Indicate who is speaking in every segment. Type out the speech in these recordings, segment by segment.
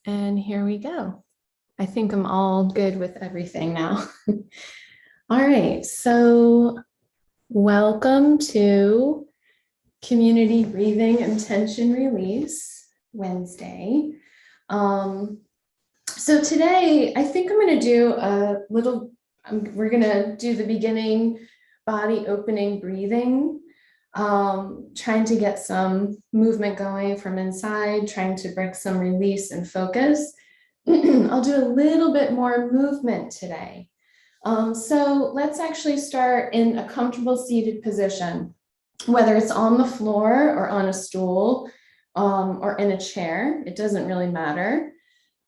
Speaker 1: And here we go. I think I'm all good with everything now. All right, so welcome to Community Breathing and Tension Release Wednesday. So today, I think I'm going to do a little, we're going to do the beginning body opening breathing, trying to get some movement going from inside, trying to bring some release and focus. I'll do a little bit more movement today. So let's actually start in a comfortable seated position, whether it's on the floor or on a stool or in a chair, it doesn't really matter.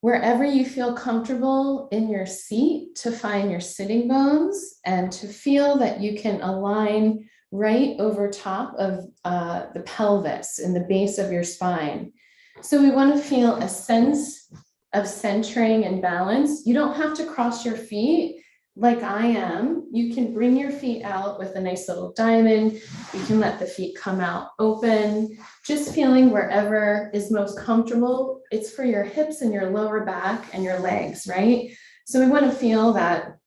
Speaker 1: Wherever you feel comfortable in your seat, to find your sitting bones and to feel that you can align right over top of the pelvis in the base of your spine. So we want to feel a sense of centering and balance. You don't have to cross your feet like I am. You can bring your feet out with a nice little diamond. You can let the feet come out open, just feeling wherever is most comfortable. It's for your hips and your lower back and your legs, right? So we want to feel that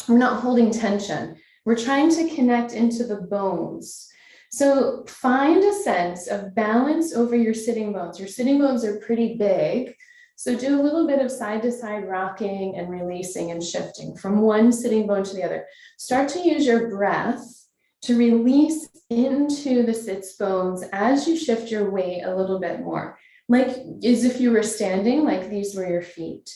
Speaker 1: we're not holding tension. We're trying to connect into the bones. So find a sense of balance over your sitting bones. Your sitting bones are pretty big. So do a little bit of side to side rocking and releasing and shifting from one sitting bone to the other. Start to use your breath to release into the sits bones as you shift your weight a little bit more, like as if you were standing, like these were your feet.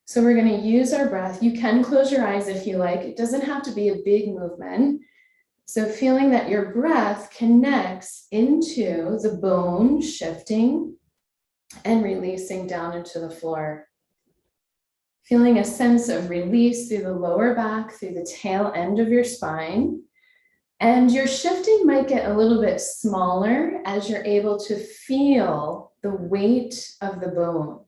Speaker 1: So we're going to use our breath. You can close your eyes if you like. It doesn't have to be a big movement. So feeling that your breath connects into the bone, shifting and releasing down into the floor. Feeling a sense of release through the lower back, through the tail end of your spine. And your shifting might get a little bit smaller as you're able to feel the weight of the bone.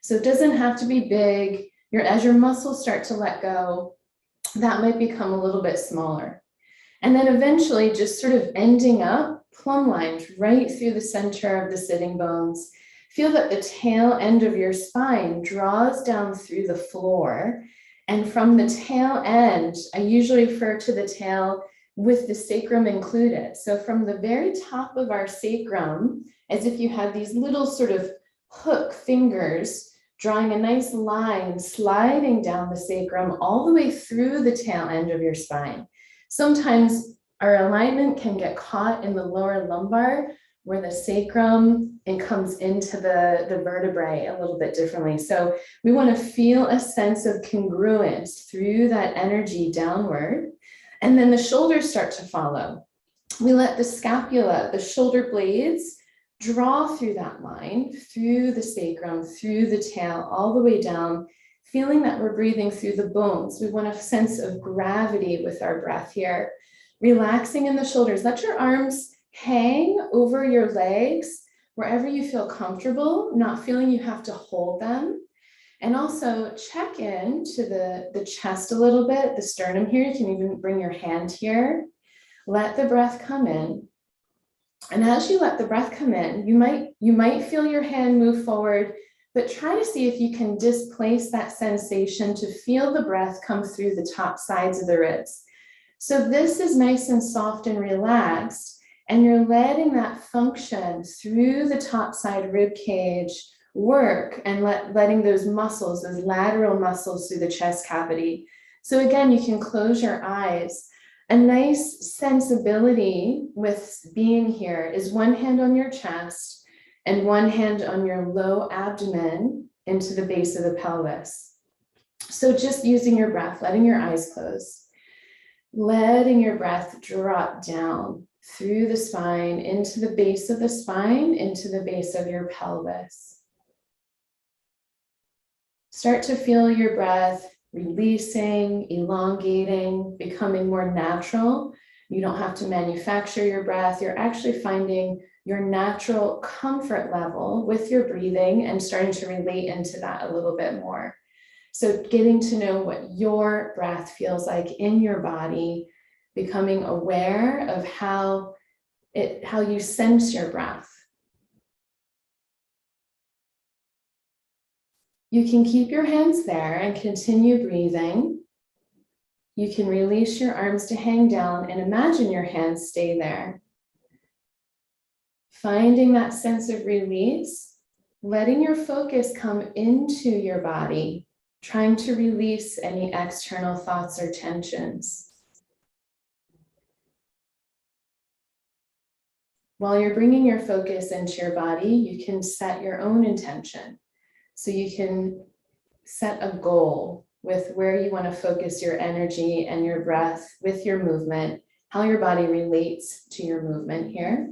Speaker 1: So it doesn't have to be big. As your muscles start to let go, that might become a little bit smaller. And then eventually just sort of ending up plumb lined right through the center of the sitting bones. Feel that the tail end of your spine draws down through the floor. And from the tail end, I usually refer to the tail with the sacrum included. So from the very top of our sacrum, as if you had these little sort of hook fingers, drawing a nice line, sliding down the sacrum all the way through the tail end of your spine. Sometimes our alignment can get caught in the lower lumbar, where the sacrum, it comes into the vertebrae a little bit differently. So we want to feel a sense of congruence through that energy downward. And then the shoulders start to follow. We let the scapula, the shoulder blades, draw through that line, through the sacrum, through the tail, all the way down, feeling that we're breathing through the bones. We want a sense of gravity with our breath here. Relaxing in the shoulders. Let your arms hang over your legs wherever you feel comfortable, not feeling you have to hold them. And also check in to the chest a little bit, the sternum here. You can even bring your hand here. Let the breath come in. And as you let the breath come in, you might feel your hand move forward, but try to see if you can displace that sensation to feel the breath come through the top sides of the ribs. So this is nice and soft and relaxed. And you're letting that function through the top side rib cage work and letting those muscles, those lateral muscles through the chest cavity. So again, you can close your eyes. A nice sensibility with being here is one hand on your chest and one hand on your low abdomen into the base of the pelvis. So just using your breath, letting your eyes close, letting your breath drop down through the spine, into the base of the spine, into the base of your pelvis. Start to feel your breath releasing, elongating, becoming more natural. You don't have to manufacture your breath. You're actually finding your natural comfort level with your breathing and starting to relate into that a little bit more. So getting to know what your breath feels like in your body, becoming aware of how you sense your breath. You can keep your hands there and continue breathing. You can release your arms to hang down and imagine your hands stay there. Finding that sense of release, letting your focus come into your body, trying to release any external thoughts or tensions. While you're bringing your focus into your body, you can set your own intention. So you can set a goal with where you want to focus your energy and your breath with your movement, how your body relates to your movement here.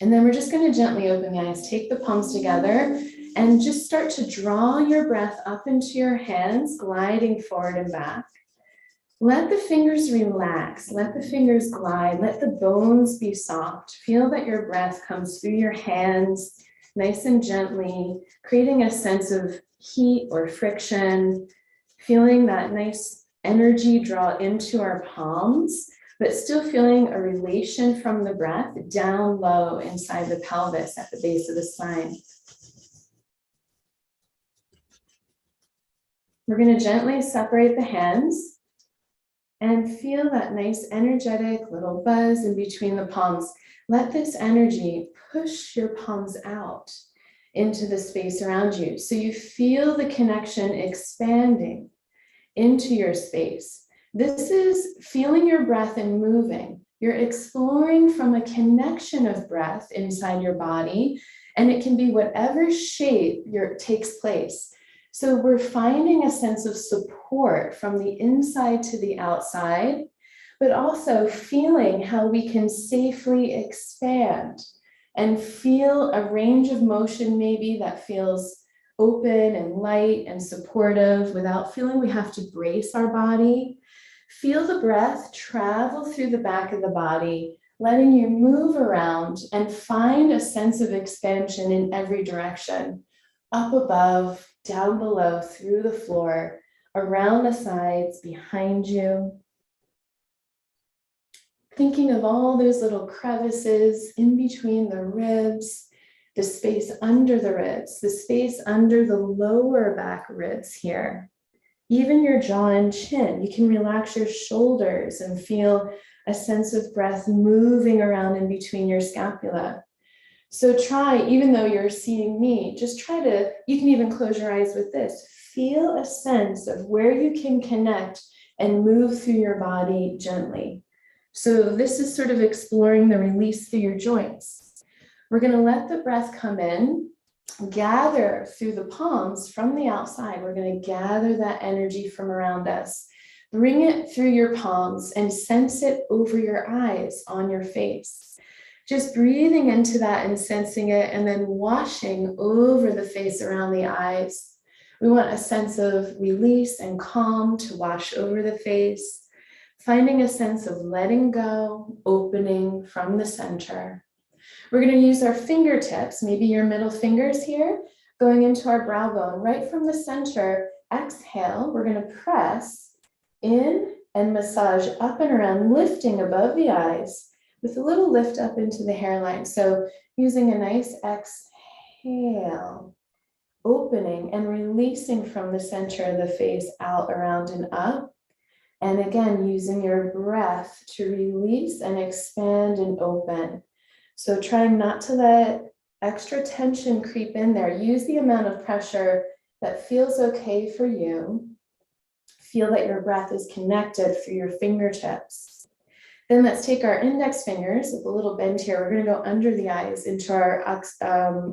Speaker 1: And then we're just going to gently open the eyes, take the palms together, and just start to draw your breath up into your hands, gliding forward and back. Let the fingers relax, let the fingers glide, let the bones be soft. Feel that your breath comes through your hands, nice and gently, creating a sense of heat or friction, feeling that nice energy draw into our palms, but still feeling a relation from the breath down low inside the pelvis at the base of the spine. We're going to gently separate the hands and feel that nice energetic little buzz in between the palms. Let this energy push your palms out into the space around you. So you feel the connection expanding into your space. This is feeling your breath and moving. You're exploring from a connection of breath inside your body, and it can be whatever shape takes place. So we're finding a sense of support from the inside to the outside, but also feeling how we can safely expand and feel a range of motion maybe that feels open and light and supportive without feeling we have to brace our body. Feel the breath travel through the back of the body, letting you move around and find a sense of expansion in every direction, up above, down below, through the floor, around the sides, behind you. Thinking of all those little crevices in between the ribs, the space under the ribs, the space under the lower back ribs here. Even your jaw and chin, you can relax your shoulders and feel a sense of breath moving around in between your scapula. So try, even though you're seeing me, just try to, you can even close your eyes with this. Feel a sense of where you can connect and move through your body gently. So this is sort of exploring the release through your joints. We're going to let the breath come in, gather through the palms from the outside. We're going to gather that energy from around us. Bring it through your palms and sense it over your eyes, on your face. Just breathing into that and sensing it, and then washing over the face around the eyes. We want a sense of release and calm to wash over the face, finding a sense of letting go, opening from the center. We're going to use our fingertips, maybe your middle fingers here, going into our brow bone, right from the center. Exhale, we're going to press in and massage up and around, lifting above the eyes, with a little lift up into the hairline. So using a nice exhale, opening and releasing from the center of the face out, around, and up. And again, using your breath to release and expand and open. So trying not to let extra tension creep in there. Use the amount of pressure that feels okay for you. Feel that your breath is connected through your fingertips. Then let's take our index fingers with a little bend here. We're going to go under the eyes into our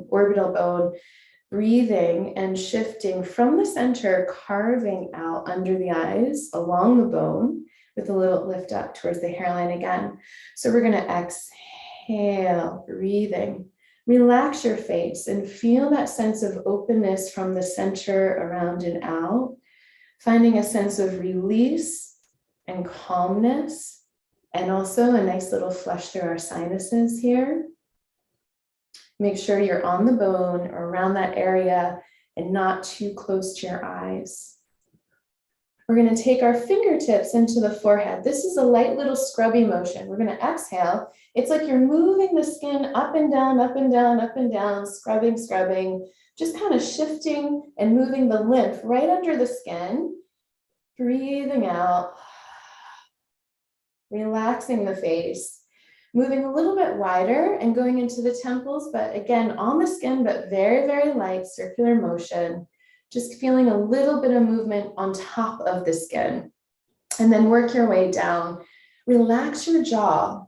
Speaker 1: orbital bone, breathing and shifting from the center, carving out under the eyes along the bone with a little lift up towards the hairline again. So we're going to exhale, breathing. Relax your face and feel that sense of openness from the center, around, and out, finding a sense of release and calmness. And also a nice little flush through our sinuses here. Make sure you're on the bone or around that area and not too close to your eyes. We're going to take our fingertips into the forehead. This is a light little scrubby motion. We're going to exhale. It's like you're moving the skin up and down, up and down, up and down, scrubbing, scrubbing, just kind of shifting and moving the lymph right under the skin. Breathing out, relaxing the face, moving a little bit wider and going into the temples, but again, on the skin, but very, very light circular motion. Just feeling a little bit of movement on top of the skin. And then work your way down. Relax your jaw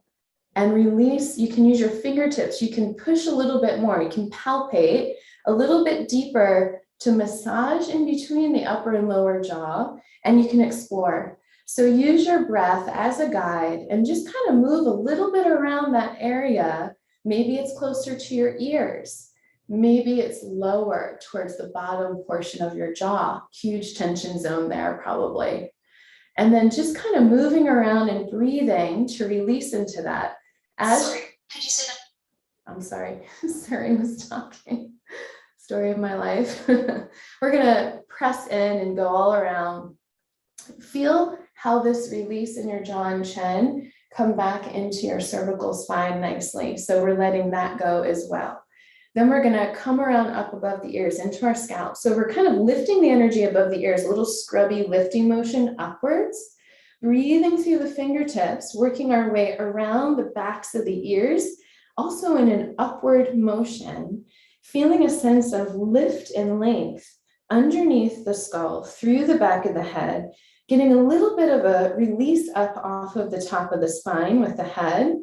Speaker 1: and release. You can use your fingertips. You can push a little bit more. You can palpate a little bit deeper to massage in between the upper and lower jaw, and you can explore. So use your breath as a guide and just kind of move a little bit around that area. Maybe it's closer to your ears. Maybe it's lower towards the bottom portion of your jaw. Huge tension zone there probably. And then just kind of moving around and breathing to release into that. Sorry, could you say that? I'm sorry, Siri was talking. Story of my life. We're gonna press in and go all around. Feel how this release in your jaw and chin come back into your cervical spine nicely. So we're letting that go as well. Then we're gonna come around up above the ears into our scalp. So we're kind of lifting the energy above the ears, a little scrubby lifting motion upwards, breathing through the fingertips, working our way around the backs of the ears, also in an upward motion, feeling a sense of lift and length underneath the skull, through the back of the head, getting a little bit of a release up off of the top of the spine with the head.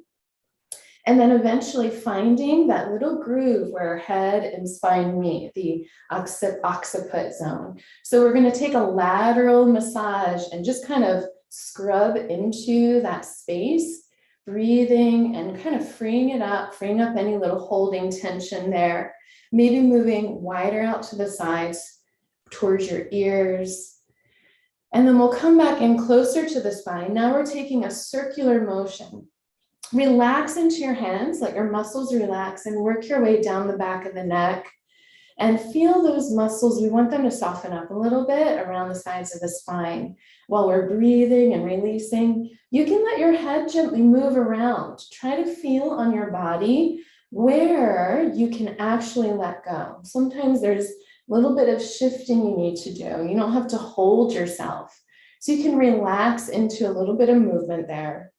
Speaker 1: And then eventually finding that little groove where head and spine meet, the occiput zone. So we're going to take a lateral massage and just kind of scrub into that space, breathing and kind of freeing up any little holding tension there. Maybe moving wider out to the sides towards your ears. And then we'll come back in closer to the spine. Now we're taking a circular motion. Relax into your hands, let your muscles relax and work your way down the back of the neck and feel those muscles. We want them to soften up a little bit around the sides of the spine. While we're breathing and releasing, you can let your head gently move around. Try to feel on your body where you can actually let go. Sometimes there's a little bit of shifting you need to do. You don't have to hold yourself. So you can relax into a little bit of movement there.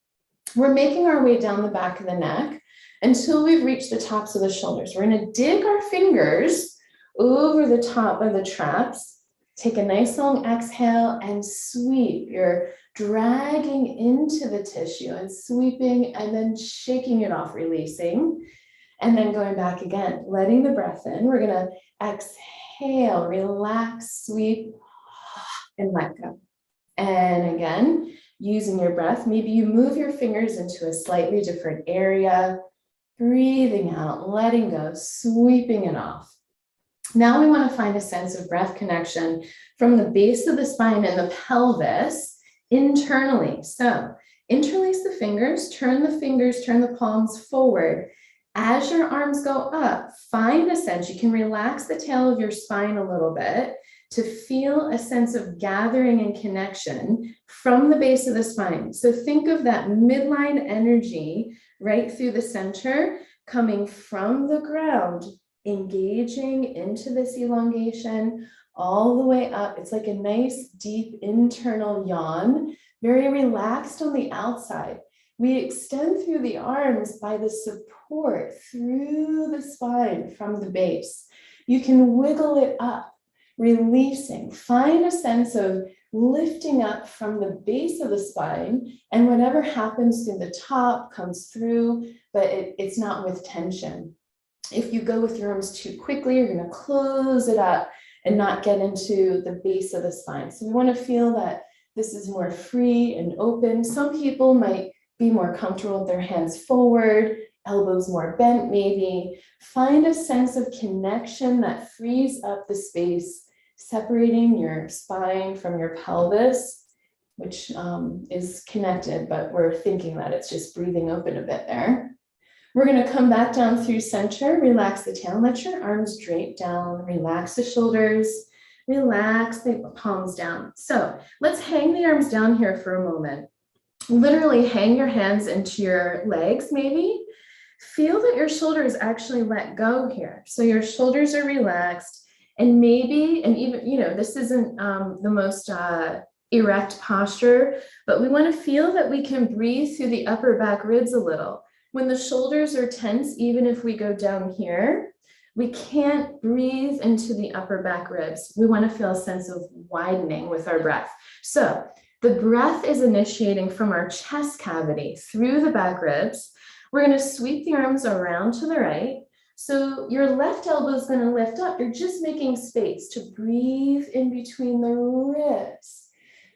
Speaker 1: We're making our way down the back of the neck until we've reached the tops of the shoulders. We're going to dig our fingers over the top of the traps. Take a nice long exhale and sweep. You're dragging into the tissue and sweeping and then shaking it off, releasing. And then going back again, letting the breath in. We're going to exhale, relax, sweep, and let go. And again, using your breath, maybe you move your fingers into a slightly different area, breathing out, letting go, sweeping it off. Now we want to find a sense of breath connection from the base of the spine and the pelvis internally. So interlace the fingers, turn the palms forward. As your arms go up, find a sense, you can relax the tail of your spine a little bit to feel a sense of gathering and connection from the base of the spine. So think of that midline energy right through the center, coming from the ground, engaging into this elongation all the way up. It's like a nice deep internal yawn, very relaxed on the outside. We extend through the arms by the support through the spine from the base. You can wiggle it up, releasing. Find a sense of lifting up from the base of the spine, and whatever happens through the top comes through, but it's not with tension. If you go with your arms too quickly, you're going to close it up and not get into the base of the spine. So we want to feel that this is more free and open. Some people might be more comfortable with their hands forward, elbows more bent maybe. Find a sense of connection that frees up the space, separating your spine from your pelvis, which is connected, but we're thinking that it's just breathing open a bit there. We're going to come back down through center, relax the tail, let your arms drape down, relax the shoulders, Relax the palms down. So let's hang the arms down here for a moment. Literally hang your hands into your legs maybe. Feel that your shoulders actually let go here. So your shoulders are relaxed and maybe, and even, this isn't the most erect posture, but we want to feel that we can breathe through the upper back ribs a little. When the shoulders are tense, even if we go down here, we can't breathe into the upper back ribs. We want to feel a sense of widening with our breath. So the breath is initiating from our chest cavity through the back ribs. We're going to sweep the arms around to the right. So your left elbow is going to lift up. You're just making space to breathe in between the ribs.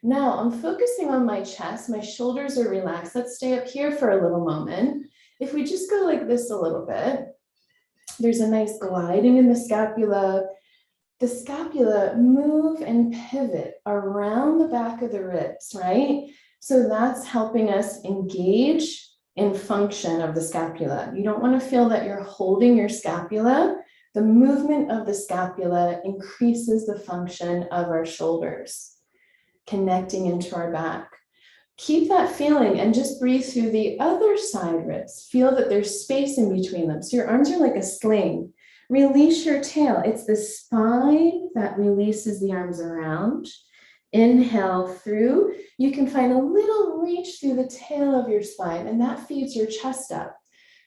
Speaker 1: Now I'm focusing on my chest. My shoulders are relaxed. Let's stay up here for a little moment. If we just go like this a little bit, there's a nice gliding in the scapula. The scapula move and pivot around the back of the ribs, right? So that's helping us engage in function of the scapula. You don't want to feel that you're holding your scapula. The movement of the scapula increases the function of our shoulders, connecting into our back. Keep that feeling and just breathe through the other side ribs. Feel that there's space in between them. So your arms are like a sling. Release your tail. It's the spine that releases the arms around. Inhale through. You can find a little reach through the tail of your spine, and that feeds your chest up.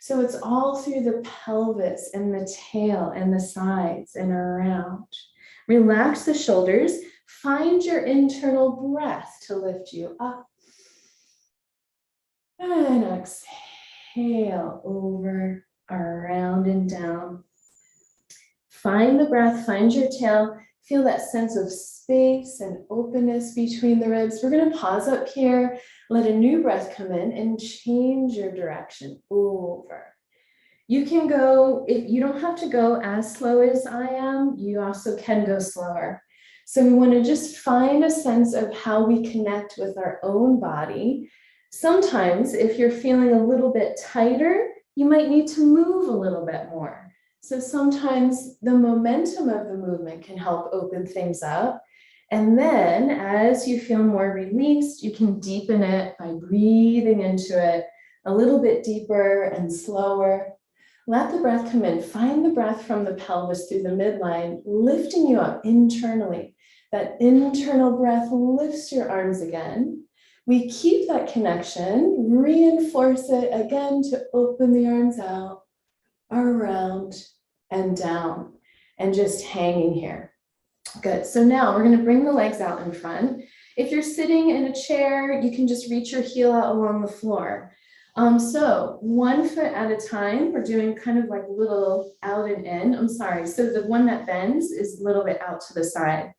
Speaker 1: So it's all through the pelvis and the tail and the sides and around. Relax the shoulders. Find your internal breath to lift you up. And exhale over, around and down. Find the breath, find your tail. Feel that sense of space and openness between the ribs. We're going to pause up here, let a new breath come in and change your direction over. You can go, if you don't have to go as slow as I am, you also can go slower. So we want to just find a sense of how we connect with our own body. Sometimes if you're feeling a little bit tighter, you might need to move a little bit more. So sometimes the momentum of the movement can help open things up. And then as you feel more released, you can deepen it by breathing into it a little bit deeper and slower. Let the breath come in. Find the breath from the pelvis through the midline, lifting you up internally. That internal breath lifts your arms again. We keep that connection, reinforce it again to open the arms out, around and down, and just hanging here. Good. So now we're going to bring the legs out in front. If you're sitting in a chair, you can just reach your heel out along the floor. So 1 foot at a time, we're doing kind of like little out and in. I'm sorry. So the one that bends is a little bit out to the side.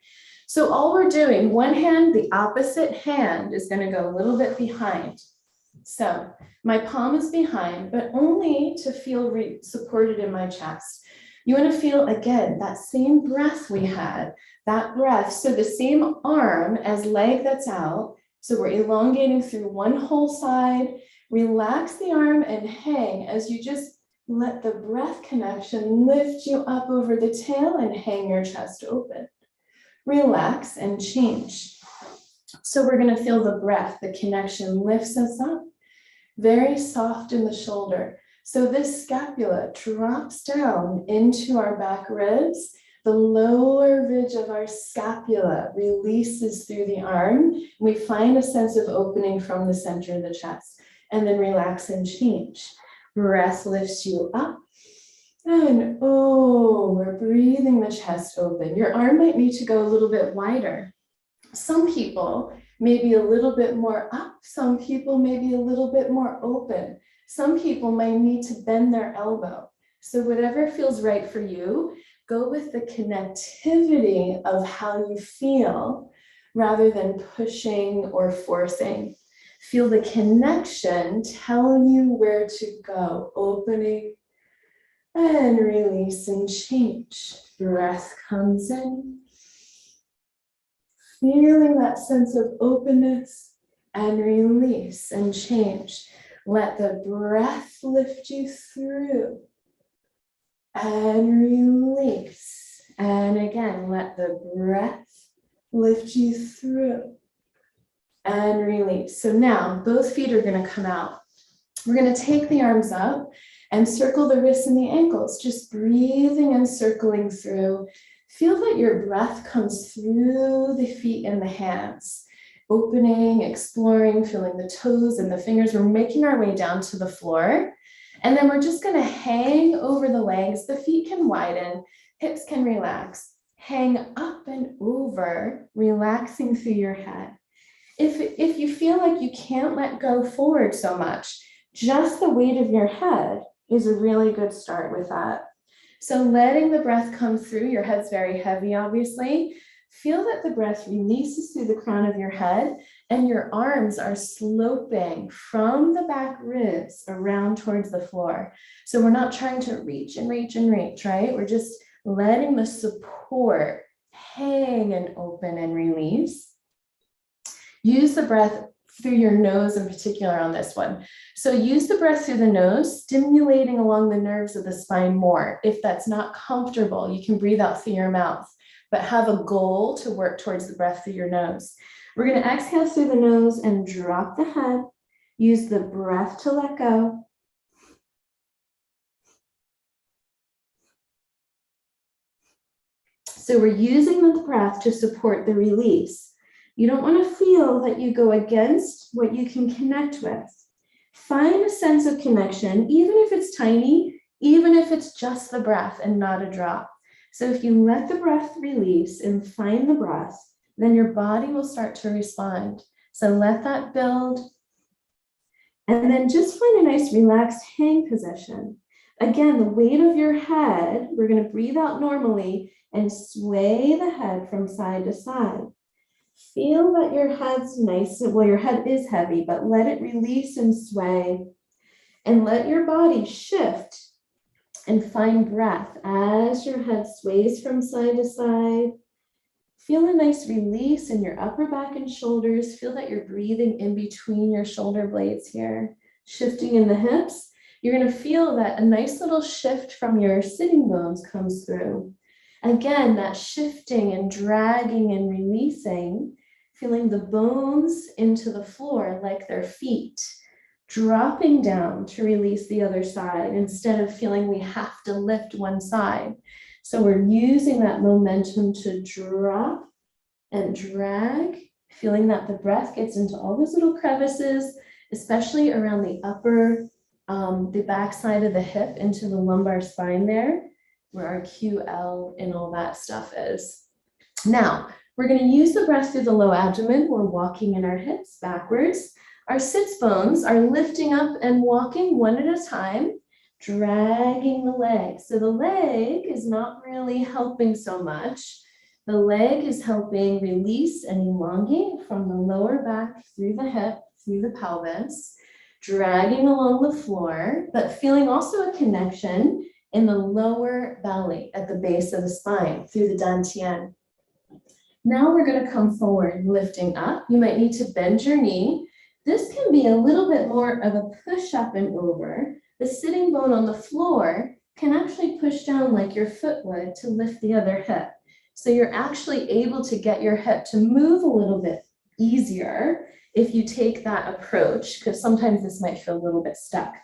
Speaker 1: So all we're doing, one hand, the opposite hand is going to go a little bit behind. So my palm is behind, but only to feel supported in my chest. You want to feel, again, that same breath we had, that breath. So the same arm as leg that's out. So we're elongating through one whole side. Relax the arm and hang as you just let the breath connection lift you up over the tail and hang your chest open. Relax and change. So we're going to feel the breath, the connection lifts us up. Very soft in the shoulder. So this scapula drops down into our back ribs. The lower ridge of our scapula releases through the arm. We find a sense of opening from the center of the chest. And then relax and change. Breath lifts you up. And we're breathing the chest open. Your arm might need to go a little bit wider. Some people may be a little bit more up. Some people may be a little bit more open. Some people might need to bend their elbow. So whatever feels right for you, go with the connectivity of how you feel rather than pushing or forcing. Feel the connection telling you where to go, opening and release and change. Breath comes in. Feeling that sense of openness and release and change. Let the breath lift you through and release And again, let the breath lift you through and release. So now both feet are going to come out. We're going to take the arms up and circle the wrists and the ankles, just breathing and circling through. Feel that your breath comes through the feet and the hands, opening, exploring, feeling the toes and the fingers. We're making our way down to the floor. And then we're just going to hang over the legs. The feet can widen, hips can relax. Hang up and over, relaxing through your head. If you feel like you can't let go forward so much, just the weight of your head is a really good start with that. So letting the breath come through, your head's very heavy, obviously. Feel that the breath releases through the crown of your head and your arms are sloping from the back ribs around towards the floor. So we're not trying to reach and reach and reach, right? We're just letting the support hang and open and release. Use the breath through your nose in particular on this one. So use the breath through the nose, stimulating along the nerves of the spine more. If that's not comfortable, you can breathe out through your mouth, but have a goal to work towards the breath through your nose. We're going to exhale through the nose and drop the head. Use the breath to let go. So we're using the breath to support the release. You don't want to feel that you go against what you can connect with. Find a sense of connection, even if it's tiny, even if it's just the breath and not a drop. So if you let the breath release and find the breath, then your body will start to respond. So let that build. And then just find a nice relaxed hang position. Again, the weight of your head, we're going to breathe out normally and sway the head from side to side. Feel that your head's nice. Well, your head is heavy, but let it release and sway. And let your body shift and find breath as your head sways from side to side. Feel a nice release in your upper back and shoulders. Feel that you're breathing in between your shoulder blades here. Shifting in the hips. You're going to feel that a nice little shift from your sitting bones comes through. Again, that shifting and dragging and releasing, feeling the bones into the floor like their feet, dropping down to release the other side instead of feeling we have to lift one side. So we're using that momentum to drop and drag, feeling that the breath gets into all those little crevices, especially around the upper, the back side of the hip into the lumbar spine there, where our QL and all that stuff is. Now, we're going to use the breath through the low abdomen. We're walking in our hips backwards. Our sits bones are lifting up and walking one at a time, dragging the leg. So the leg is not really helping so much. The leg is helping release and elongate from the lower back through the hip, through the pelvis, dragging along the floor, but feeling also a connection in the lower belly at the base of the spine through the dantian. Now we're going to come forward, lifting up. You might need to bend your knee. This can be a little bit more of a push up and over. The sitting bone on the floor can actually push down like your foot would to lift the other hip. So you're actually able to get your hip to move a little bit easier if you take that approach, because sometimes this might feel a little bit stuck.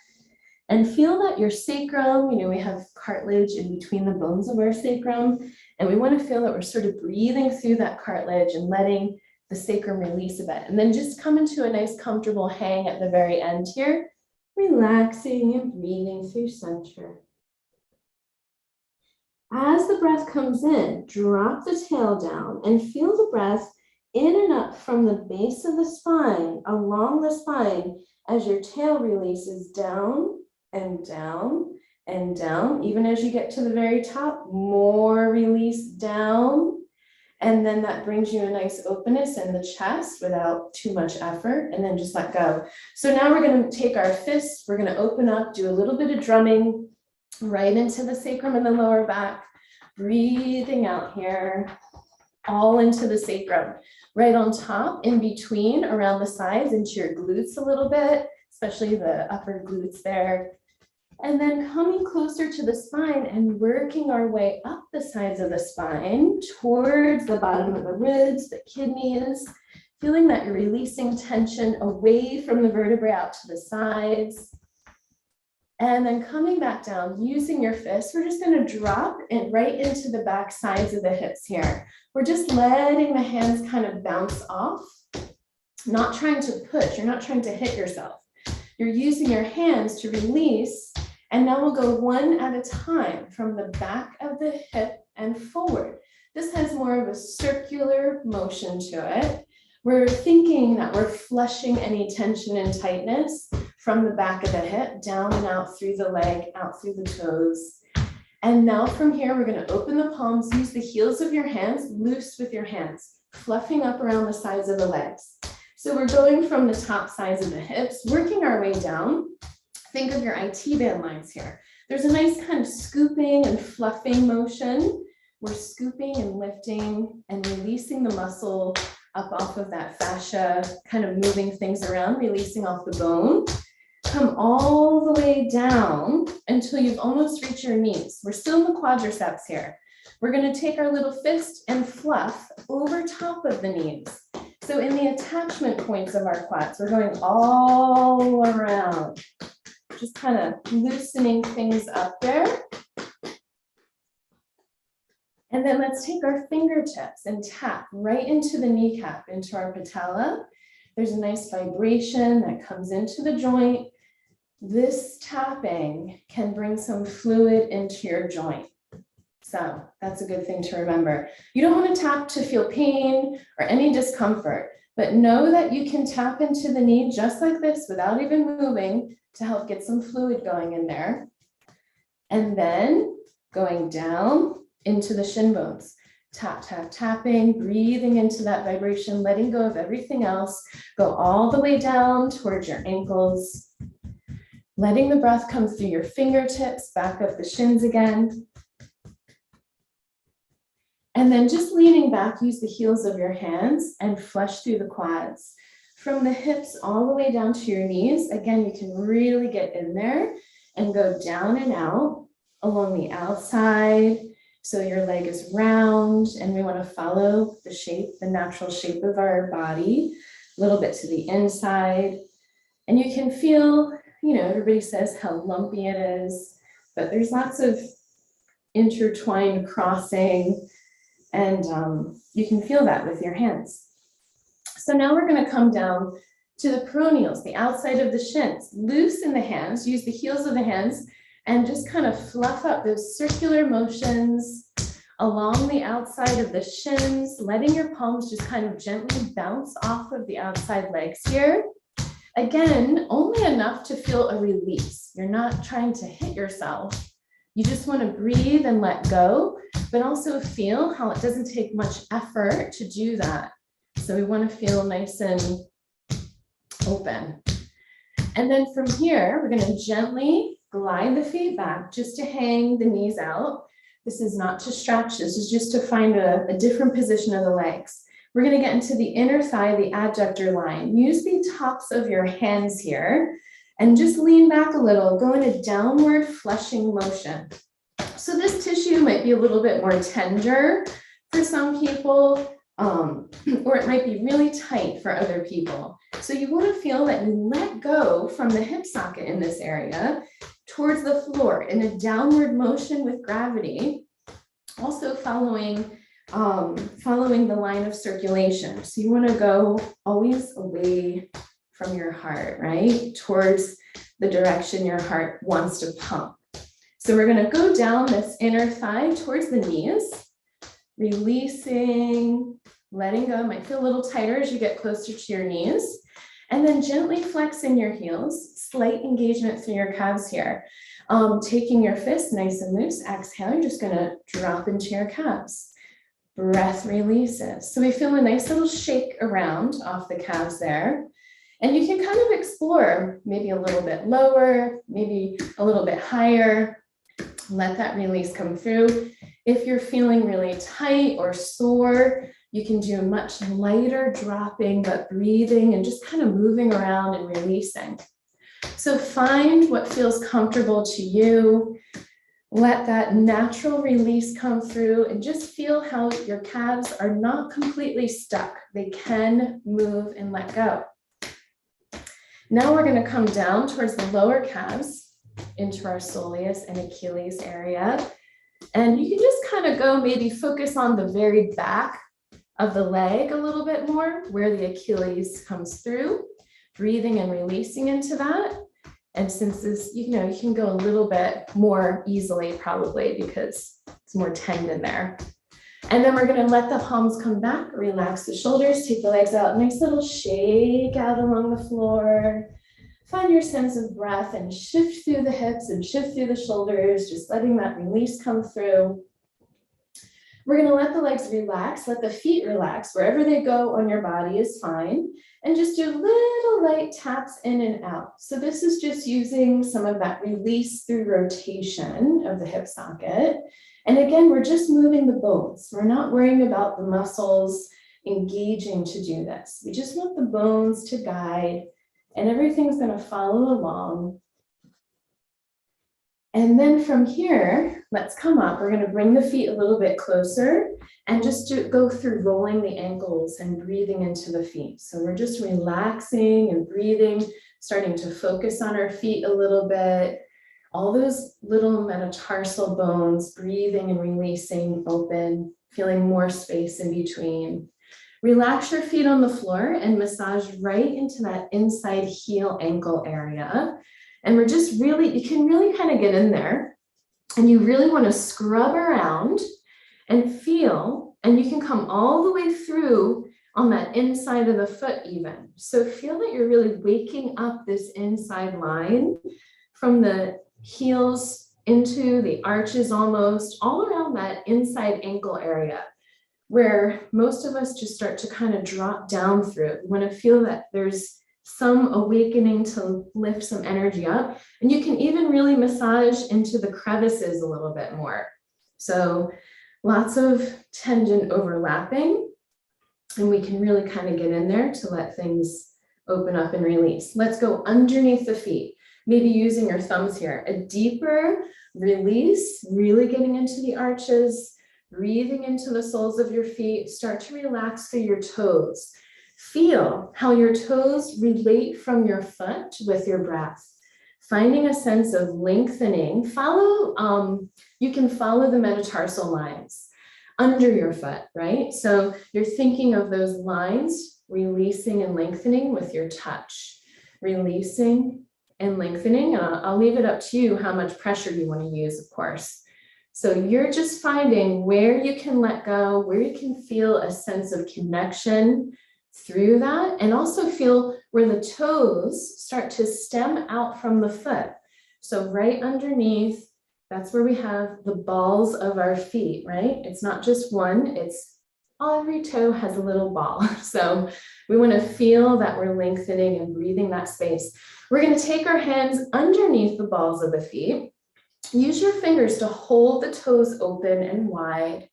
Speaker 1: And feel that your sacrum, we have cartilage in between the bones of our sacrum, and we want to feel that we're sort of breathing through that cartilage and letting the sacrum release a bit. And then just come into a nice comfortable hang at the very end here, relaxing and breathing through center. As the breath comes in, drop the tail down and feel the breath in and up from the base of the spine, along the spine, as your tail releases down and down and down. Even as you get to the very top, more release down. And then that brings you a nice openness in the chest without too much effort, and then just let go. So now we're going to take our fists, we're going to open up, do a little bit of drumming right into the sacrum and the lower back, breathing out here, all into the sacrum, right on top, in between, around the sides, into your glutes a little bit, especially the upper glutes there. And then coming closer to the spine and working our way up the sides of the spine towards the bottom of the ribs, the kidneys, feeling that you're releasing tension away from the vertebrae out to the sides. And then coming back down, using your fists, we're just going to drop it right into the back sides of the hips here. We're just letting the hands kind of bounce off, not trying to push. You're not trying to hit yourself. You're using your hands to release. And now we'll go one at a time from the back of the hip and forward. This has more of a circular motion to it. We're thinking that we're flushing any tension and tightness from the back of the hip, down and out through the leg, out through the toes. And now from here, we're going to open the palms, use the heels of your hands, loose with your hands, fluffing up around the sides of the legs. So we're going from the top sides of the hips, working our way down. Think of your IT band lines here. There's a nice kind of scooping and fluffing motion. We're scooping and lifting and releasing the muscle up off of that fascia, kind of moving things around, releasing off the bone. Come all the way down until you've almost reached your knees. We're still in the quadriceps here. We're going to take our little fist and fluff over top of the knees. So in the attachment points of our quads, we're going all around, just kind of loosening things up there. And then let's take our fingertips and tap right into the kneecap, into our patella. There's a nice vibration that comes into the joint. This tapping can bring some fluid into your joint. So that's a good thing to remember. You don't want to tap to feel pain or any discomfort, but know that you can tap into the knee just like this without even moving to help get some fluid going in there. And then going down into the shin bones. Tap, tap, tapping, breathing into that vibration, letting go of everything else. Go all the way down towards your ankles. Letting the breath come through your fingertips, back up the shins again. And then just leaning back, use the heels of your hands and flush through the quads. From the hips all the way down to your knees. Again, you can really get in there and go down and out along the outside. So your leg is round and we want to follow the shape, the natural shape of our body, a little bit to the inside. And you can feel, everybody says how lumpy it is, but there's lots of intertwined crossing and you can feel that with your hands. So now we're going to come down to the peroneals, the outside of the shins. Loosen the hands, use the heels of the hands, and just kind of fluff up those circular motions along the outside of the shins, letting your palms just kind of gently bounce off of the outside legs here. Again, only enough to feel a release. You're not trying to hit yourself. You just want to breathe and let go, but also feel how it doesn't take much effort to do that. So we want to feel nice and open. And then from here, we're going to gently glide the feet back just to hang the knees out. This is not to stretch. This is just to find a different position of the legs. We're going to get into the inner thigh, the adductor line. Use the tops of your hands here and just lean back a little. Go in a downward flushing motion. So this tissue might be a little bit more tender for some people, or it might be really tight for other people. So you want to feel that you let go from the hip socket in this area towards the floor in a downward motion with gravity, also following the line of circulation. So you want to go always away from your heart, right? Towards the direction your heart wants to pump. So we're going to go down this inner thigh towards the knees, releasing, letting go. It might feel a little tighter as you get closer to your knees. And then gently flexing your heels, slight engagement through your calves here. Taking your fists nice and loose, exhale, you're just gonna drop into your calves. Breath releases. So we feel a nice little shake around off the calves there. And you can kind of explore maybe a little bit lower, maybe a little bit higher. Let that release come through. If you're feeling really tight or sore, you can do much lighter dropping, but breathing and just kind of moving around and releasing. So find what feels comfortable to you. Let that natural release come through and just feel how your calves are not completely stuck. They can move and let go. Now we're going to come down towards the lower calves into our soleus and Achilles area. And you can just kind of go maybe focus on the very back of the leg a little bit more, where the Achilles comes through, breathing and releasing into that. And since this, you can go a little bit more easily probably because it's more tendon there. And then we're going to let the palms come back, relax the shoulders, take the legs out, nice little shake out along the floor. Find your sense of breath and shift through the hips and shift through the shoulders, just letting that release come through. We're going to let the legs relax, let the feet relax. Wherever they go on your body is fine. And just do little light taps in and out. So this is just using some of that release through rotation of the hip socket. And again, we're just moving the bones. We're not worrying about the muscles engaging to do this. We just want the bones to guide, and everything's going to follow along. And then from here, let's come up. We're going to bring the feet a little bit closer and just go through rolling the ankles and breathing into the feet. So we're just relaxing and breathing, starting to focus on our feet a little bit. All those little metatarsal bones, breathing and releasing open, feeling more space in between. Relax your feet on the floor and massage right into that inside heel ankle area. And we're just really, you can really kind of get in there and you really want to scrub around and feel, and you can come all the way through on that inside of the foot even. So feel that you're really waking up this inside line from the heels into the arches almost, all around that inside ankle area, where most of us just start to kind of drop down through. We want to feel that there's some awakening to lift some energy up. And you can even really massage into the crevices a little bit more. So lots of tendon overlapping, and we can really kind of get in there to let things open up and release. Let's go underneath the feet, maybe using your thumbs here. A deeper release, really getting into the arches, breathing into the soles of your feet. Start to relax through your toes. Feel how your toes relate from your foot with your breath. Finding a sense of lengthening. You can follow the metatarsal lines under your foot, right? So you're thinking of those lines, releasing and lengthening with your touch. Releasing and lengthening. I'll leave it up to you how much pressure you want to use, of course. So you're just finding where you can let go, where you can feel a sense of connection through that, and also feel where the toes start to stem out from the foot. So right underneath, that's where we have the balls of our feet, right? It's not just one, it's every toe has a little ball. So we want to feel that we're lengthening and breathing that space. We're going to take our hands underneath the balls of the feet. Use your fingers to hold the toes open and wide,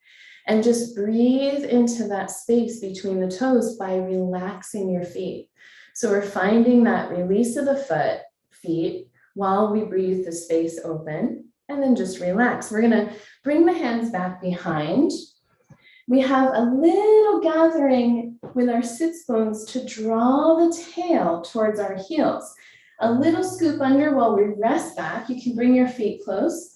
Speaker 1: and just breathe into that space between the toes by relaxing your feet. So we're finding that release of the feet while we breathe the space open, and then just relax. We're gonna bring the hands back behind. We have a little gathering with our sits bones to draw the tail towards our heels. A little scoop under while we rest back. You can bring your feet close.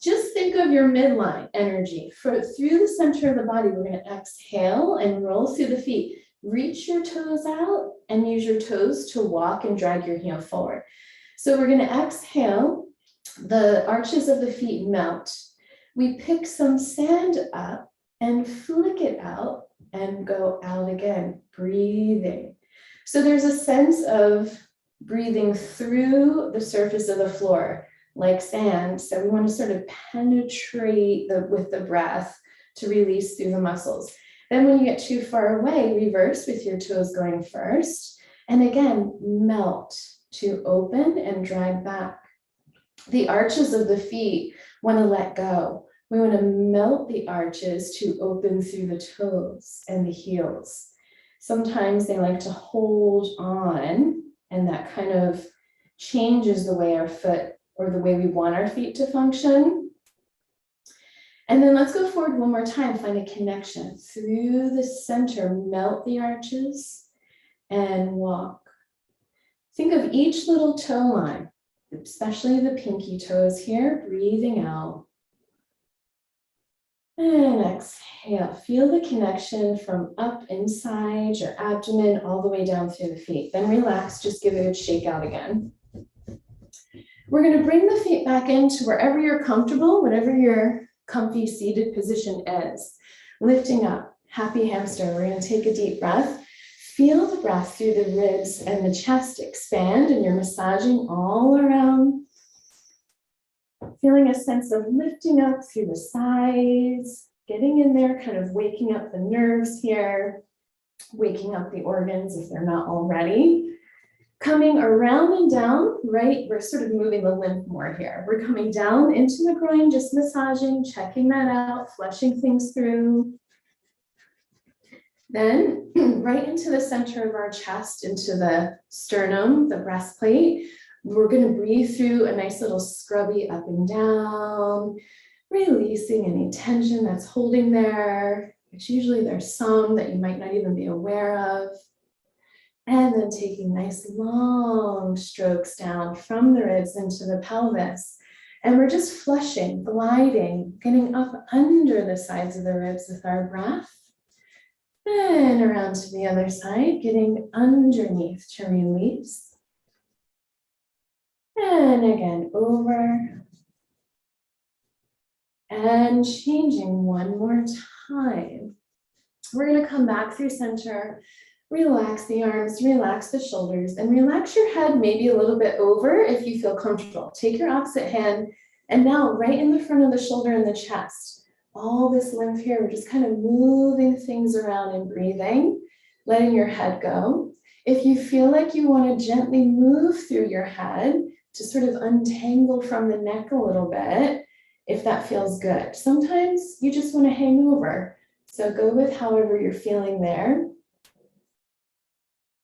Speaker 1: Just think of your midline energy. Through the center of the body, we're going to exhale and roll through the feet. Reach your toes out and use your toes to walk and drag your heel forward. So we're going to exhale. The arches of the feet melt. We pick some sand up and flick it out and go out again, breathing. So there's a sense of breathing through the surface of the floor like sand. So we want to sort of penetrate with the breath to release through the muscles. Then when you get too far away, reverse with your toes going first. And again, melt to open and drag back. The arches of the feet want to let go. We want to melt the arches to open through the toes and the heels. Sometimes they like to hold on, and that kind of changes the way our foot or the way we want our feet to function. And then let's go forward one more time, find a connection through the center, melt the arches and walk. Think of each little toe line, especially the pinky toes here, breathing out. And exhale, feel the connection from up inside your abdomen all the way down through the feet. Then relax, just give it a good shake out again. We're gonna bring the feet back into wherever you're comfortable, whatever your comfy seated position is. Lifting up, happy hamster. We're gonna take a deep breath. Feel the breath through the ribs and the chest expand, and you're massaging all around. Feeling a sense of lifting up through the sides, getting in there, kind of waking up the nerves here, waking up the organs if they're not already. Coming around and down, right? We're sort of moving the lymph more here. We're coming down into the groin, just massaging, checking that out, flushing things through. Then right into the center of our chest, into the sternum, the breastplate. We're going to breathe through a nice little scrubby up and down, releasing any tension that's holding there, which usually there's some that you might not even be aware of. And then taking nice long strokes down from the ribs into the pelvis. And we're just flushing, gliding, getting up under the sides of the ribs with our breath. And around to the other side, getting underneath to release. And again, over. And changing one more time. We're going to come back through center, relax the arms, relax the shoulders, and relax your head maybe a little bit over if you feel comfortable. Take your opposite hand, and now right in the front of the shoulder and the chest. All this lymph here, we're just kind of moving things around and breathing, letting your head go. If you feel like you want to gently move through your head to sort of untangle from the neck a little bit, if that feels good. Sometimes you just want to hang over. So go with however you're feeling there.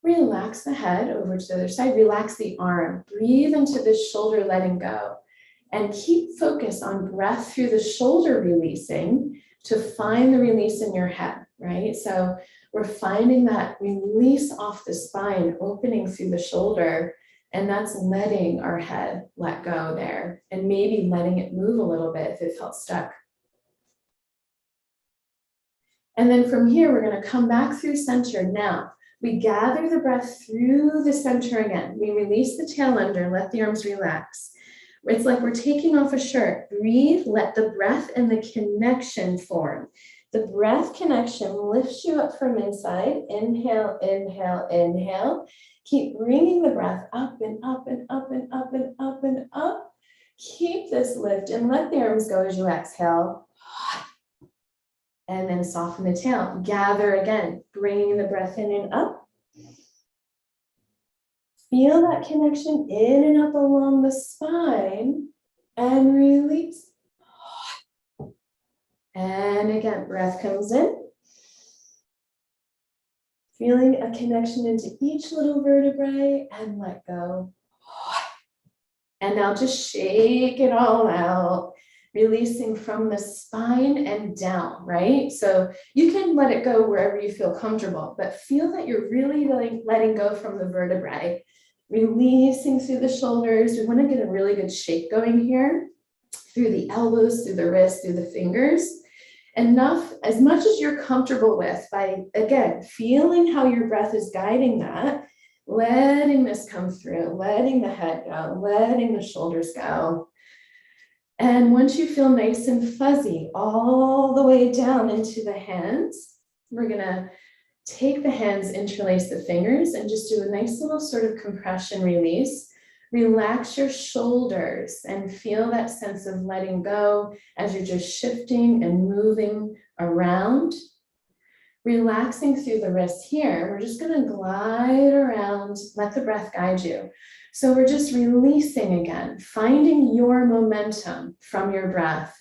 Speaker 1: Relax the head over to the other side. Relax the arm. Breathe into the shoulder, letting go. And keep focus on breath through the shoulder releasing to find the release in your head, right? So we're finding that release off the spine, opening through the shoulder, and that's letting our head let go there and maybe letting it move a little bit if it felt stuck. And then from here, we're going to come back through center. Now, we gather the breath through the center again. We release the tail under, let the arms relax. It's like we're taking off a shirt. Breathe, let the breath and the connection form. The breath connection lifts you up from inside. Inhale, inhale, inhale. Keep bringing the breath up and up and up and up and up and up. Keep this lift and let the arms go as you exhale. And then soften the tail. Gather again, bringing the breath in and up. Feel that connection in and up along the spine and release. And again, breath comes in. Feeling a connection into each little vertebrae and let go. And now just shake it all out, releasing from the spine and down, right? So you can let it go wherever you feel comfortable, but feel that you're really letting go from the vertebrae, releasing through the shoulders. We want to get a really good shake going here, through the elbows, through the wrists, through the fingers. Enough, as much as you're comfortable with, by, again, feeling how your breath is guiding that, letting this come through, letting the head go, letting the shoulders go. And once you feel nice and fuzzy all the way down into the hands, we're going to take the hands, interlace the fingers, and just do a nice little sort of compression release. Relax your shoulders and feel that sense of letting go as you're just shifting and moving around. Relaxing through the wrists here, we're just going to glide around, let the breath guide you. So we're just releasing again, finding your momentum from your breath.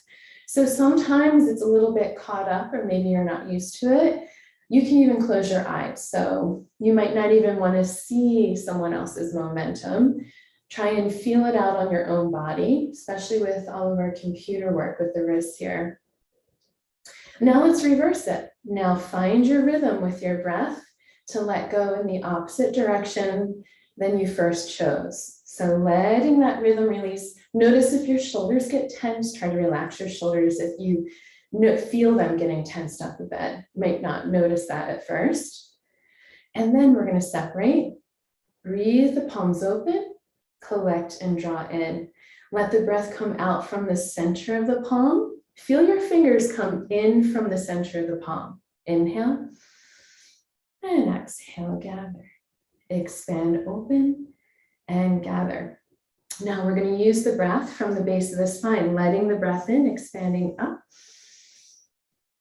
Speaker 1: So sometimes it's a little bit caught up, or maybe you're not used to it. You can even close your eyes. So you might not even want to see someone else's momentum. Try and feel it out on your own body, especially with all of our computer work with the wrists here. Now let's reverse it. Now find your rhythm with your breath to let go in the opposite direction than you first chose. So letting that rhythm release. Notice if your shoulders get tense, try to relax your shoulders. If you feel them getting tensed up a bit, might not notice that at first. And then we're going to separate. Breathe the palms open, collect and draw in. Let the breath come out from the center of the palm. Feel your fingers come in from the center of the palm. Inhale and exhale, gather. Expand, open, and gather. Now we're going to use the breath from the base of the spine, letting the breath in, expanding up.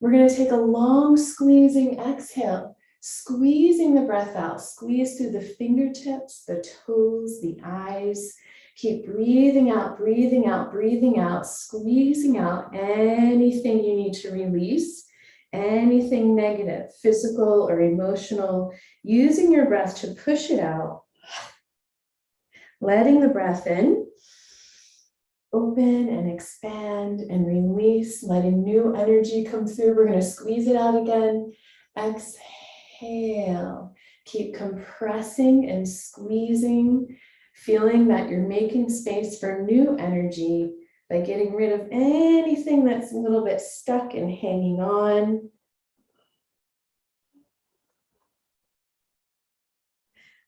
Speaker 1: We're going to take a long squeezing exhale, squeezing the breath out. Squeeze through the fingertips, the toes, the eyes. Keep breathing out, breathing out, breathing out, squeezing out anything you need to release, anything negative, physical or emotional, using your breath to push it out. Letting the breath in, open and expand and release, letting new energy come through. We're going to squeeze it out again. Exhale. Keep compressing and squeezing, feeling that you're making space for new energy by getting rid of anything that's a little bit stuck and hanging on.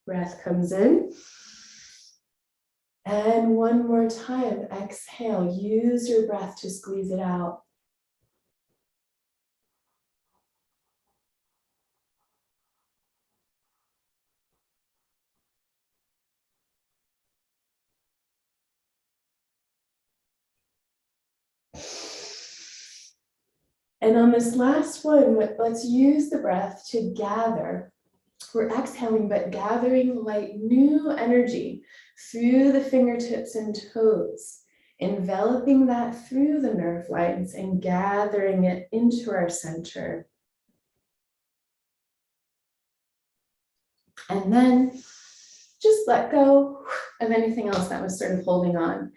Speaker 1: Breath comes in. And one more time, exhale. Use your breath to squeeze it out. And on this last one, let's use the breath to gather. We're exhaling, but gathering like new energy through the fingertips and toes, enveloping that through the nerve lines and gathering it into our center. And then just let go of anything else that was sort of holding on.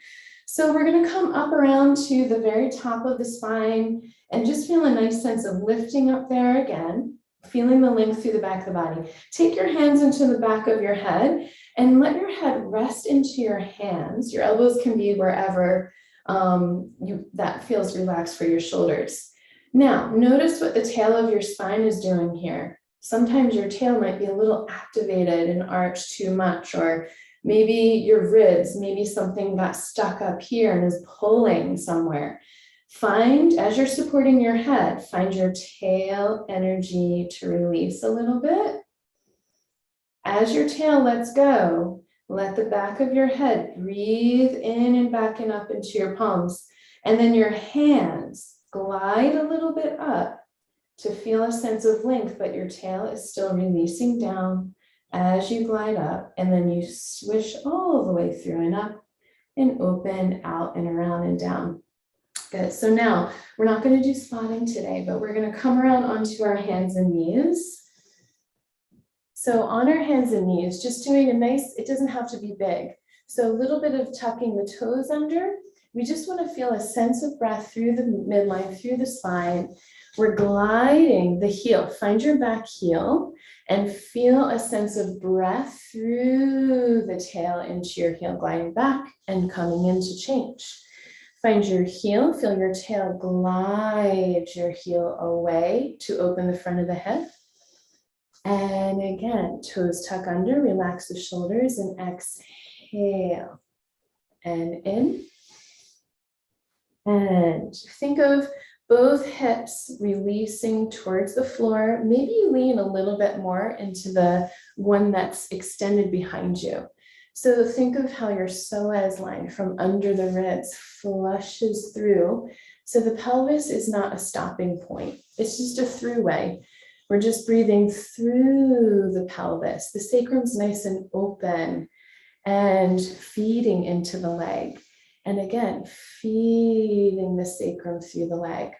Speaker 1: So we're going to come up around to the very top of the spine and just feel a nice sense of lifting up there again, feeling the length through the back of the body. Take your hands into the back of your head and let your head rest into your hands. Your elbows can be wherever that feels relaxed for your shoulders. Now, notice what the tail of your spine is doing here. Sometimes your tail might be a little activated and arched too much, or maybe your ribs, maybe something got stuck up here and is pulling somewhere. Find, as you're supporting your head, find your tail energy to release a little bit. As your tail lets go, let the back of your head breathe in and back and up into your palms. And then your hands glide a little bit up to feel a sense of length, but your tail is still releasing down as you glide up. And then you swish all the way through and up and open, out and around and down. Good. So now we're not going to do spotting today, but we're going to come around onto our hands and knees. So on our hands and knees, just doing a nice, it doesn't have to be big. So a little bit of tucking the toes under. We just want to feel a sense of breath through the midline, through the spine. We're gliding the heel. Find your back heel and feel a sense of breath through the tail into your heel, gliding back and coming into change. Find your heel, feel your tail glide your heel away to open the front of the head. And again, toes tuck under, relax the shoulders and exhale. And in. And think of both hips releasing towards the floor. Maybe you lean a little bit more into the one that's extended behind you. So think of how your psoas line from under the ribs flushes through. So the pelvis is not a stopping point. It's just a throughway. We're just breathing through the pelvis. The sacrum's nice and open and feeding into the leg. And again, feeding the sacrum through the leg.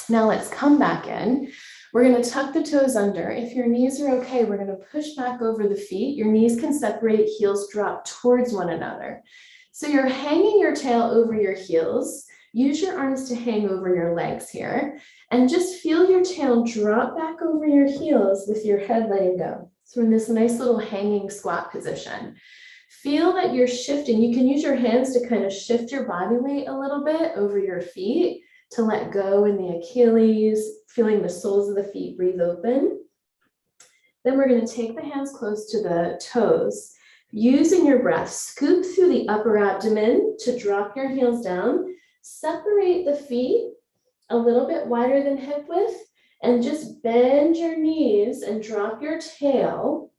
Speaker 1: Now let's come back in. We're going to tuck the toes under. If your knees are okay, we're going to push back over the feet. Your knees can separate, heels drop towards one another. So you're hanging your tail over your heels. Use your arms to hang over your legs here. And just feel your tail drop back over your heels with your head letting go. So we're in this nice little hanging squat position. Feel that you're shifting. You can use your hands to kind of shift your body weight a little bit over your feet to let go in the Achilles, feeling the soles of the feet breathe open. Then we're going to take the hands close to the toes. Using your breath, scoop through the upper abdomen to drop your heels down. Separate the feet a little bit wider than hip width and just bend your knees and drop your tail.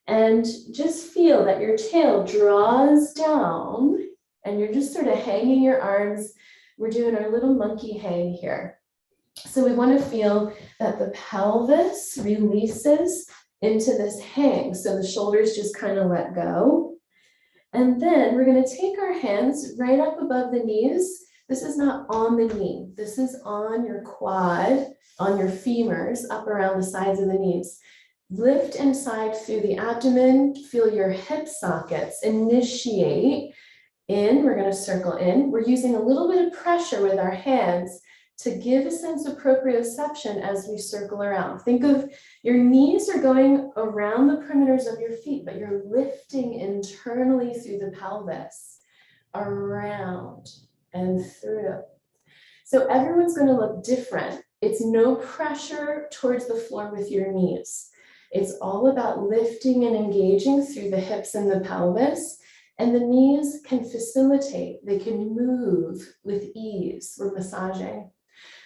Speaker 1: And just feel that your tail draws down and you're just sort of hanging your arms. We're doing our little monkey hang here. So we want to feel that the pelvis releases into this hang. So the shoulders just kind of let go. And then we're going to take our hands right up above the knees. This is not on the knee. This is on your quad, on your femurs, up around the sides of the knees. Lift inside through the abdomen. Feel your hip sockets initiate in. We're going to circle in. We're using a little bit of pressure with our hands to give a sense of proprioception as we circle around. Think of your knees are going around the perimeters of your feet, but you're lifting internally through the pelvis, around and through. So everyone's going to look different. It's no pressure towards the floor with your knees. It's all about lifting and engaging through the hips and the pelvis, and the knees can facilitate. They can move with ease. We're massaging.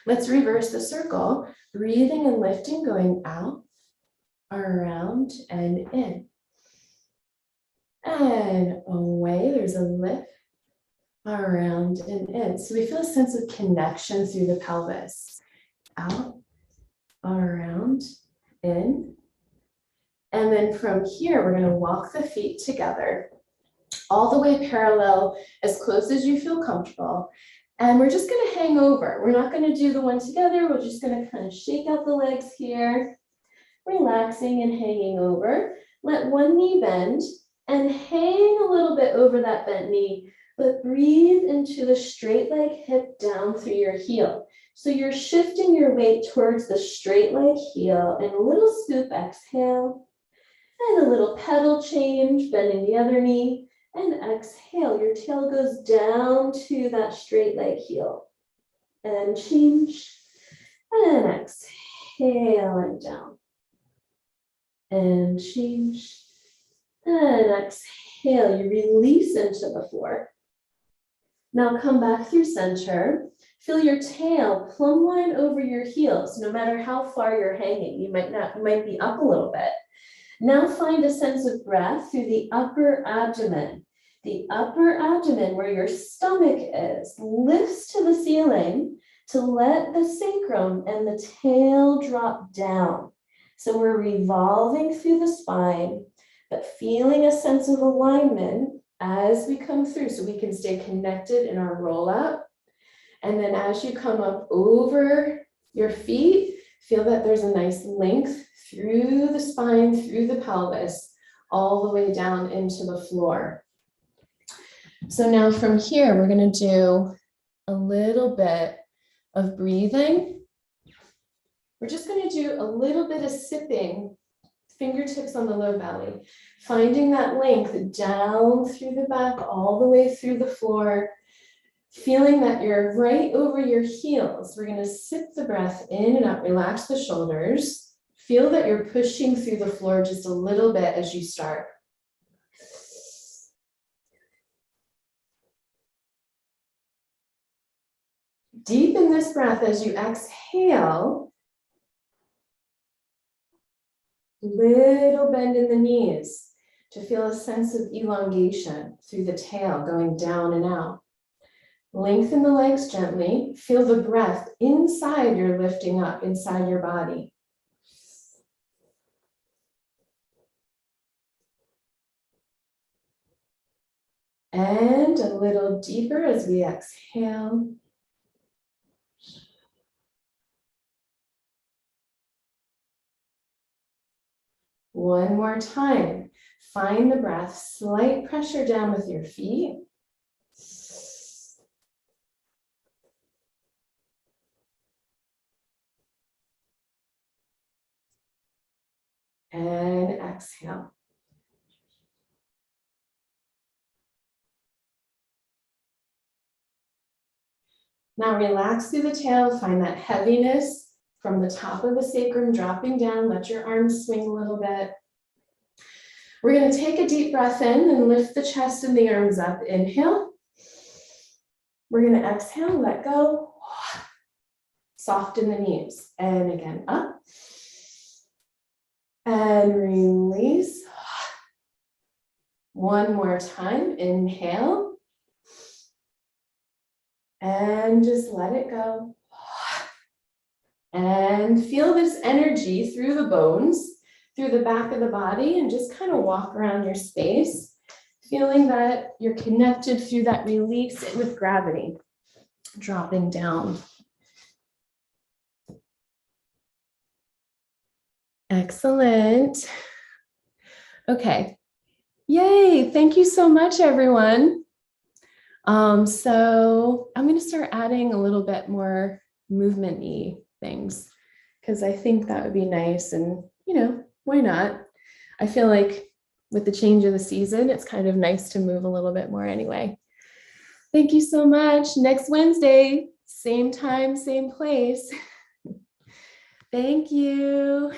Speaker 1: Let's reverse the circle, breathing and lifting, going out, around, and in. And away, there's a lift, around, and in. So we feel a sense of connection through the pelvis. Out, around, in. And then from here, we're going to walk the feet together all the way parallel, as close as you feel comfortable. And we're just going to hang over. We're not going to do the one together. We're just going to kind of shake out the legs here, relaxing and hanging over. Let one knee bend and hang a little bit over that bent knee, but breathe into the straight leg hip down through your heel. So you're shifting your weight towards the straight leg heel, and a little scoop, exhale, and a little pedal change, bending the other knee. And exhale, your tail goes down to that straight leg heel. And change. And exhale and down. And change. And exhale, you release into the floor. Now come back through center. Feel your tail plumb line over your heels, no matter how far you're hanging. You might be up a little bit. Now find a sense of breath through the upper abdomen. The upper abdomen, where your stomach is, lifts to the ceiling to let the sacrum and the tail drop down. So we're revolving through the spine, but feeling a sense of alignment as we come through so we can stay connected in our roll up. And then as you come up over your feet, feel that there's a nice length through the spine, through the pelvis, all the way down into the floor. So now from here, we're going to do a little bit of breathing. We're just going to do a little bit of sipping, fingertips on the low belly, finding that length down through the back, all the way through the floor, feeling that you're right over your heels. We're going to sip the breath in and out, relax the shoulders. Feel that you're pushing through the floor just a little bit as you start. Deepen this breath as you exhale. Little bend in the knees to feel a sense of elongation through the tail going down and out. Lengthen the legs gently. Feel the breath inside your lifting up, inside your body. And a little deeper as we exhale. One more time. Find the breath, slight pressure down with your feet. And exhale. Now relax through the tail, find that heaviness from the top of the sacrum dropping down. Let your arms swing a little bit. We're going to take a deep breath in and lift the chest and the arms up. Inhale. We're going to exhale, let go. Soften the knees. And again, up. And release. One more time. Inhale. And just let it go. And feel this energy through the bones, through the back of the body, and just kind of walk around your space, feeling that you're connected through that release with gravity, dropping down. Excellent. Okay. Yay. Thank you so much, everyone. So I'm going to start adding a little bit more movement-y things because I think that would be nice. And, why not? I feel like with the change of the season, it's kind of nice to move a little bit more anyway. Thank you so much. Next Wednesday, same time, same place. Thank you.